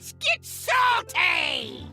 Let's get salty!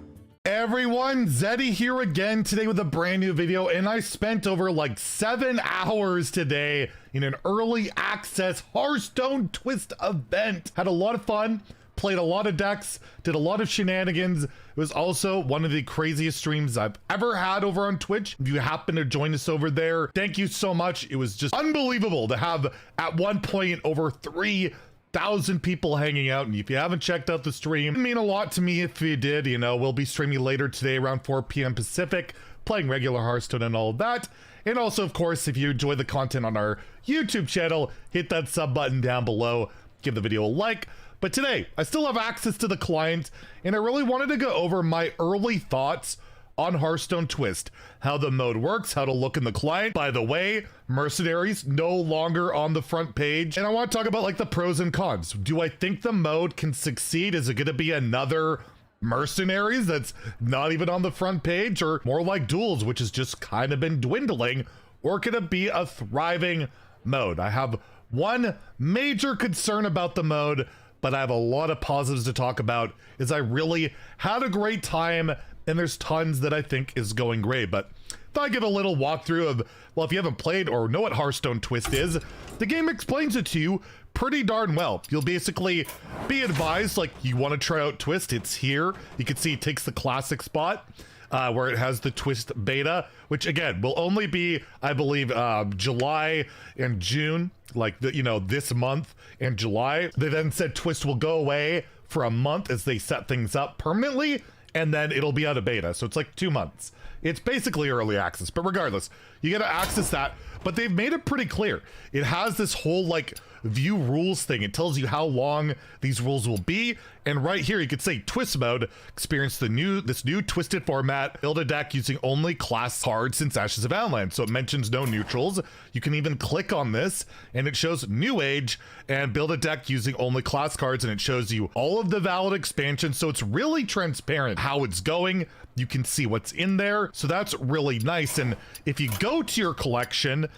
Everyone, Zeddy here again today with a brand new video, and I spent over like 7 hours today in an early access Hearthstone Twist event. Had a lot of fun, played a lot of decks, did a lot of shenanigans. It was also one of the craziest streams I've ever had over on Twitch. If you happen to join us over there, thank you so much. It was just unbelievable to have at one point over 3,000 people hanging out. And if you haven't checked out the stream, it'd mean a lot to me if you did. You know, we'll be streaming later today around 4 p.m. Pacific, playing regular Hearthstone and all of that. And also, of course, if you enjoy the content on our YouTube channel, hit that sub button down below, give the video a like. But today, I still have access to the client, and I really wanted to go over my early thoughts on Hearthstone Twist, how the mode works, how to look in the client. By the way, Mercenaries no longer on the front page. And I want to talk about like the pros and cons. Do I think the mode can succeed? Is it going to be another Mercenaries that's not even on the front page, or more like Duels, which has just kind of been dwindling? Or could it be a thriving mode? I have one major concern about the mode, but I have a lot of positives to talk about, is I really had a great time, and there's tons that I think is going great. But if I give a little walkthrough of, well, if you haven't played or know what Hearthstone Twist is, the game explains it to you pretty darn well. You'll basically be advised, like, you want to try out Twist, it's here. You can see it takes the classic spot, where it has the Twist beta, which again will only be, I believe, July and June, like this month and July. They then said Twist will go away for a month as they set things up permanently, and then it'll be out of beta. So it's like 2 months. It's basically early access, but regardless, you get to access that. But they've made it pretty clear. It has this whole like view rules thing. It tells you how long these rules will be. And right here, you could say Twist mode, experience this new twisted format, build a deck using only class cards since Ashes of Outland. So it mentions no neutrals. You can even click on this and it shows New Age and build a deck using only class cards. And it shows you all of the valid expansions. So it's really transparent how it's going. You can see what's in there. So that's really nice. And if you go to your collection,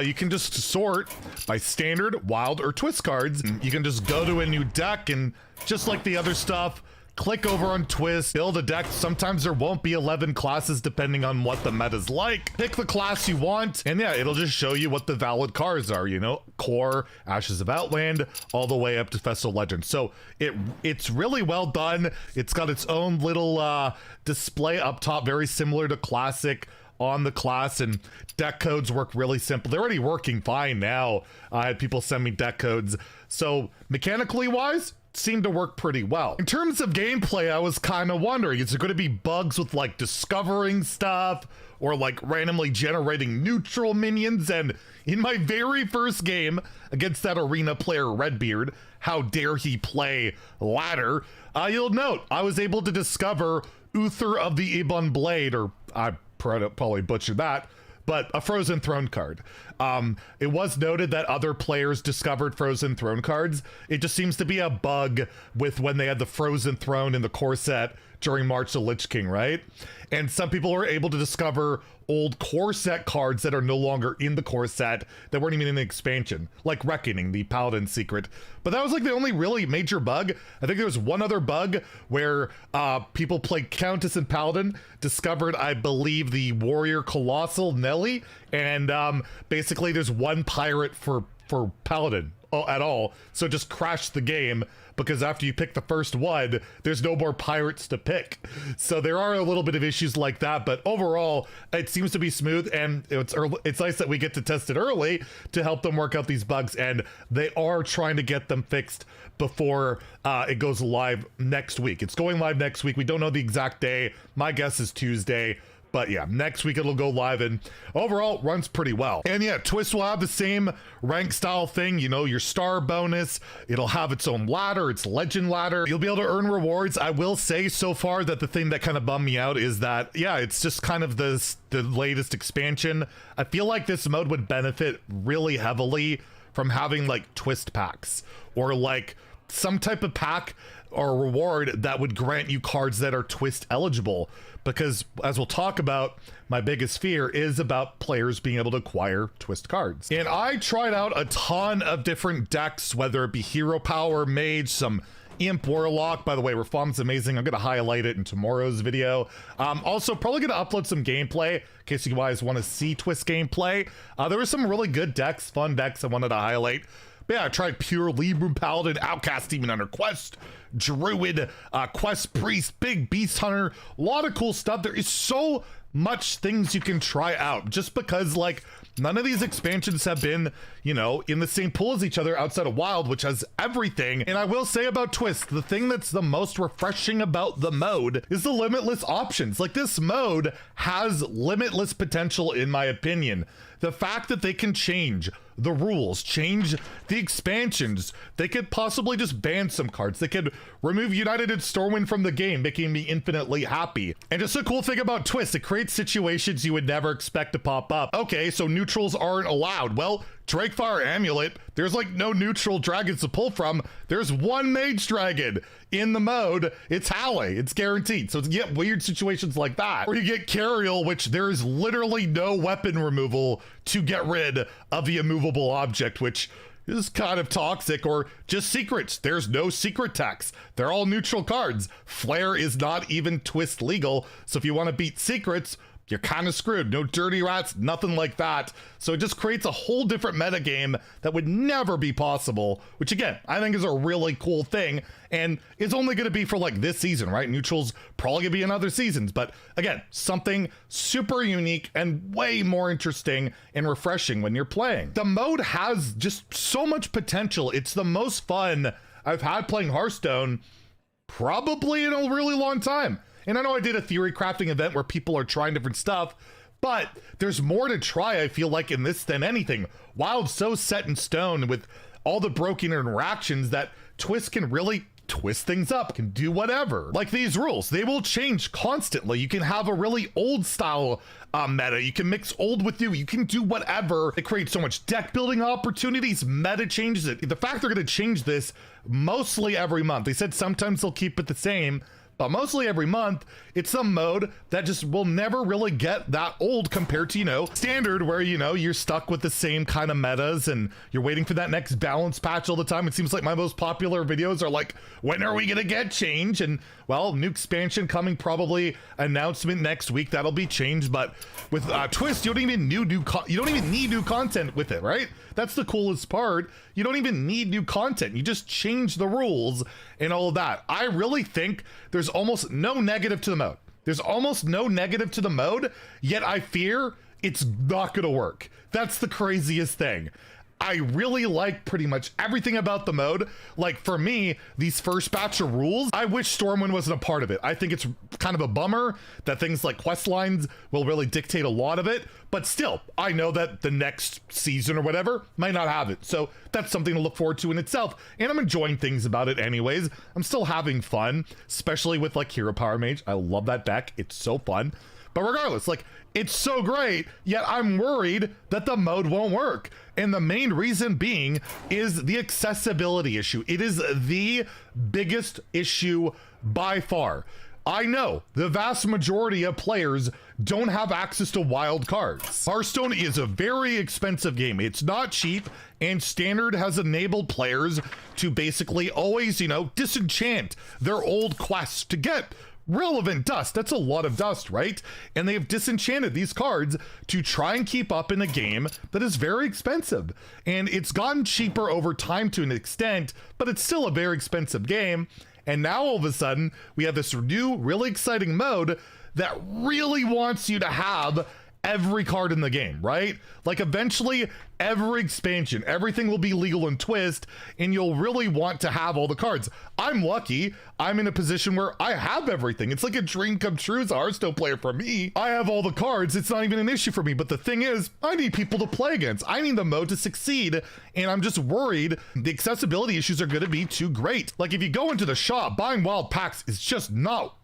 you can just sort by standard, wild, or twist cards. You can just go to a new deck and just like the other stuff, click over on Twist, build a deck. Sometimes there won't be 11 classes depending on what the meta's like. Pick the class you want, and yeah, it'll just show you what the valid cards are, Core, Ashes of Outland, all the way up to Festival Legends. So it's really well done. It's got its own little display up top, very similar to Classic on the class, and deck codes work really simple. They're already working fine now. I had people send me deck codes. So mechanically wise, seemed to work pretty well. In terms of gameplay, I was kind of wondering, is there going to be bugs with like discovering stuff or like randomly generating neutral minions? And in my very first game against that arena player Redbeard, how dare he play ladder, you'll note I was able to discover Uther of the Ibon Blade, or I probably butchered that, but a Frozen Throne card. It was noted that other players discovered Frozen Throne cards. It just seems to be a bug with when they had the Frozen Throne in the core set during March of Lich King, right? And some people were able to discover old core set cards that are no longer in the core set that weren't even in the expansion, like Reckoning, the Paladin secret. But that was like the only really major bug. I think there was one other bug where people played Countess and Paladin, discovered, I believe, the Warrior Colossal Nelly, and basically there's one pirate for Paladin at all, so it just crashed the game, because after you pick the first one, there's no more pirates to pick. So there are a little bit of issues like that, but overall, it seems to be smooth, and it's nice that we get to test it early to help them work out these bugs, and they are trying to get them fixed before it goes live next week. It's going live next week. We don't know the exact day. My guess is Tuesday. But yeah, next week it'll go live, and overall runs pretty well. And yeah, Twist will have the same rank style thing, your star bonus. It'll have its own ladder, its legend ladder. You'll be able to earn rewards. I will say so far that the thing that kind of bummed me out is that, yeah, it's just kind of the latest expansion. I feel like this mode would benefit really heavily from having like Twist packs, or like some type of pack or reward that would grant you cards that are Twist eligible. Because as we'll talk about, my biggest fear is about players being able to acquire Twist cards. And I tried out a ton of different decks, whether it be Hero Power, Mage, some Imp Warlock, by the way, Reform's amazing. I'm gonna highlight it in tomorrow's video. Also, probably gonna upload some gameplay in case you guys want to see Twist gameplay. There were some really good decks, fun decks I wanted to highlight. But yeah, I tried Pure, Libram, Paladin, Outcast, Demon Hunter, Quest, Druid, Quest Priest, Big Beast Hunter, a lot of cool stuff. There is so much things you can try out just because, like, none of these expansions have been, you know, in the same pool as each other outside of Wild, which has everything. And I will say about Twist, the thing that's the most refreshing about the mode is the limitless options. Like, this mode has limitless potential, in my opinion. The fact that they can change the rules, change the expansions, they could possibly just ban some cards. They could remove United and Stormwind from the game, making me infinitely happy. And just a cool thing about Twist, it creates situations you would never expect to pop up. Okay, so neutrals aren't allowed. Well, Drakefire Amulet, there's like no neutral dragons to pull from. There's one mage dragon in the mode. It's Halle, it's guaranteed. So to get weird situations like that, or you get Cariel, which there is literally no weapon removal to get rid of the immovable object, which is kind of toxic. Or just secrets, there's no secret text. They're all neutral cards. Flare is not even Twist legal. So if you want to beat secrets, you're kind of screwed. No dirty rats, nothing like that. So it just creates a whole different metagame that would never be possible, which again, I think is a really cool thing. And it's only going to be for like this season, right? Neutral's probably going to be in other seasons. But again, something super unique and way more interesting and refreshing when you're playing. The mode has just so much potential. It's the most fun I've had playing Hearthstone probably in a really long time. And I know I did a theory crafting event where people are trying different stuff, but there's more to try, I feel like, in this than anything. Wild's so set in stone with all the broken interactions that Twist can really twist things up, can do whatever. Like these rules, they will change constantly. You can have a really old style meta. You can mix old with new. You can do whatever. It creates so much deck building opportunities. Meta changes it. The fact they're going to change this mostly every month. They said sometimes they'll keep it the same, but mostly every month, it's a mode that just will never really get that old compared to, you know, standard, where, you know, you're stuck with the same kind of metas and you're waiting for that next balance patch all the time. It seems like my most popular videos are like, when are we gonna get change? And well, new expansion coming, probably announcement next week, that'll be changed. But with Twist, you don't even need new content with it, right? That's the coolest part. You don't even need new content. You just change the rules and all of that. I really think there's almost no negative to the mode. There's almost no negative to the mode, yet I fear it's not gonna work. That's the craziest thing. I really like pretty much everything about the mode. Like, for me, these first batch of rules, I wish Stormwind wasn't a part of it. I think it's kind of a bummer that things like quest lines will really dictate a lot of it, but still, I know that the next season or whatever might not have it. So that's something to look forward to in itself. And I'm enjoying things about it anyways. I'm still having fun, especially with like Hero Power Mage. I love that deck. It's so fun. But regardless, like, it's so great, yet I'm worried that the mode won't work. And the main reason being is the accessibility issue. It is the biggest issue by far. I know the vast majority of players don't have access to wild cards. Hearthstone is a very expensive game. It's not cheap, and Standard has enabled players to basically always, you know, disenchant their old quests to get relevant dust. That's a lot of dust, right? And they have disenchanted these cards to try and keep up in a game that is very expensive. And it's gotten cheaper over time to an extent, but it's still a very expensive game. And now all of a sudden, we have this new, really exciting mode that really wants you to have every card in the game, right? Like, eventually every expansion, everything will be legal in Twist, and you'll really want to have all the cards. I'm lucky. I'm in a position where I have everything. It's like a dream come true as a Hearthstone player for me. I have all the cards. It's not even an issue for me. But the thing is, I need people to play against. I need the mode to succeed, and I'm just worried the accessibility issues are going to be too great. Like, if you go into the shop, buying wild packs is just not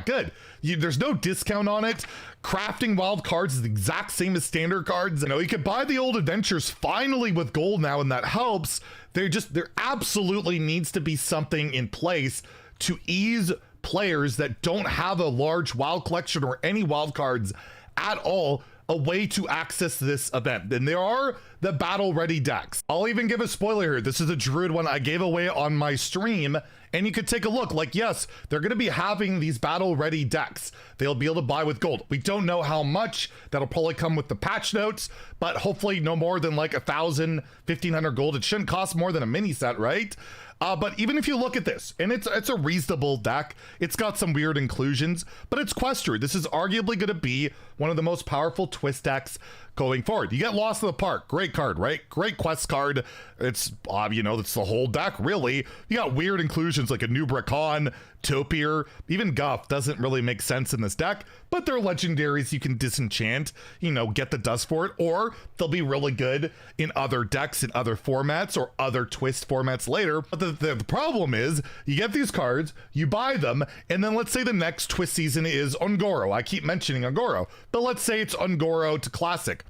good. There's no discount on it. Crafting wild cards is the exact same as standard cards. You know, you could buy the old adventures finally with gold now, and that helps. There absolutely needs to be something in place to ease players that don't have a large wild collection or any wild cards at all a way to access this event. And there are the battle ready decks. I'll even give a spoiler here. This is a Druid one I gave away on my stream, and you could take a look. Like, yes, they're going to be having these battle ready decks. They'll be able to buy with gold. We don't know how much. That'll probably come with the patch notes, but hopefully no more than like 1,000, 1,500 gold. It shouldn't cost more than a mini set, right? But even if you look at this, and it's a reasonable deck, it's got some weird inclusions, but it's Quest Druid. This is arguably going to be one of the most powerful twist decks going forward. You get Lost in the Park, great card, right? Great quest card. It's, you know, that's the whole deck, really. You got weird inclusions like a New Bracon, Topier, even Guff doesn't really make sense in this deck, but they're legendaries you can disenchant, you know, get the dust for it, or they'll be really good in other decks, in other formats, or other twist formats later. But the problem is, you get these cards, you buy them, and then let's say the next twist season is Ungoro. I keep mentioning Ungoro, but let's say it's Ungoro to Classic.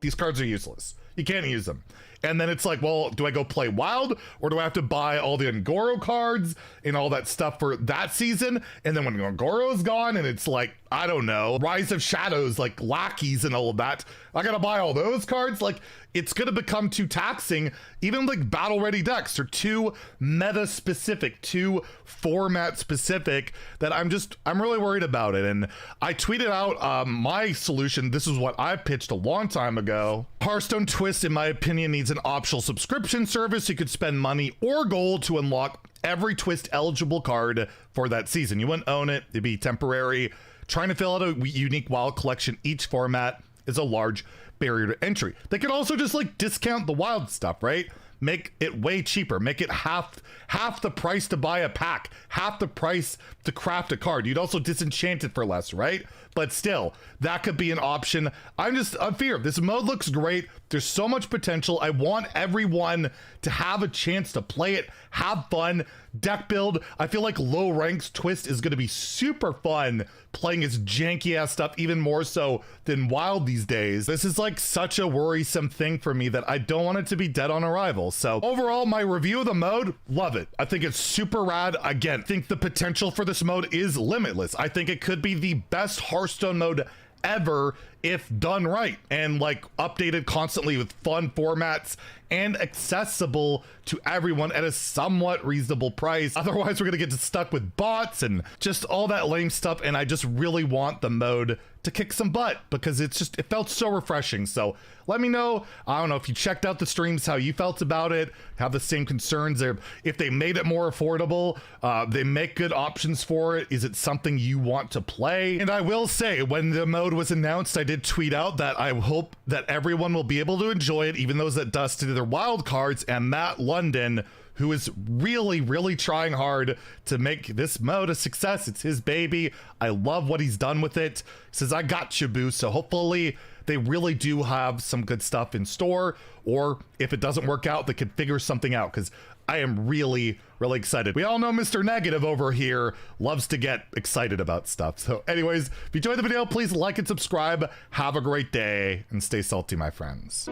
These cards are useless. You can't use them. And then it's like, well, do I go play Wild, or do I have to buy all the Ungoro cards and all that stuff for that season? And then when Ungoro's gone and it's like, I don't know, Rise of Shadows, like lackeys and all of that, I gotta buy all those cards. Like, it's gonna become too taxing. Even like battle ready decks are too meta specific, too format specific, that I'm really worried about it. And I tweeted out my solution. This is what I pitched a long time ago. Hearthstone Twist, in my opinion, needs an optional subscription service. You could spend money or gold to unlock every twist eligible card for that season. You wouldn't own it, it'd be temporary. Trying to fill out a unique wild collection each format is a large barrier to entry. They could also just like discount the wild stuff, right? Make it way cheaper, make it half the price to buy a pack, half the price to craft a card. You'd also disenchant it for less, right? But still, that could be an option. I'm fear. This mode looks great. There's so much potential. I want everyone to have a chance to play it, have fun, deck build. I feel like low ranks twist is going to be super fun playing its janky ass stuff, even more so than Wild these days. This is like such a worrisome thing for me that I don't want it to be dead on arrival. So overall, my review of the mode, love it. I think it's super rad. Again, I think the potential for this mode is limitless. I think it could be the best Hearthstone mode ever if done right and like updated constantly with fun formats and accessible to everyone at a somewhat reasonable price. Otherwise, we're gonna get stuck with bots and just all that lame stuff, and I just really want the mode to kick some butt because it felt so refreshing. So let me know, I don't know if you checked out the streams, how you felt about it, have the same concerns there. If they made it more affordable, they make good options for it, is it something you want to play? And I will say, when the mode was announced, I did tweet out that I hope that everyone will be able to enjoy it, even those that dusted their wild cards. And Matt London, who is really trying hard to make this mode a success, it's his baby, I love what he's done with it, he says, I got you, boo. So hopefully they really do have some good stuff in store, or if it doesn't work out, they could figure something out, because I am really excited. We all know Mr. Negative over here loves to get excited about stuff. So anyways, if you enjoyed the video, please like and subscribe. Have a great day and stay salty, my friends.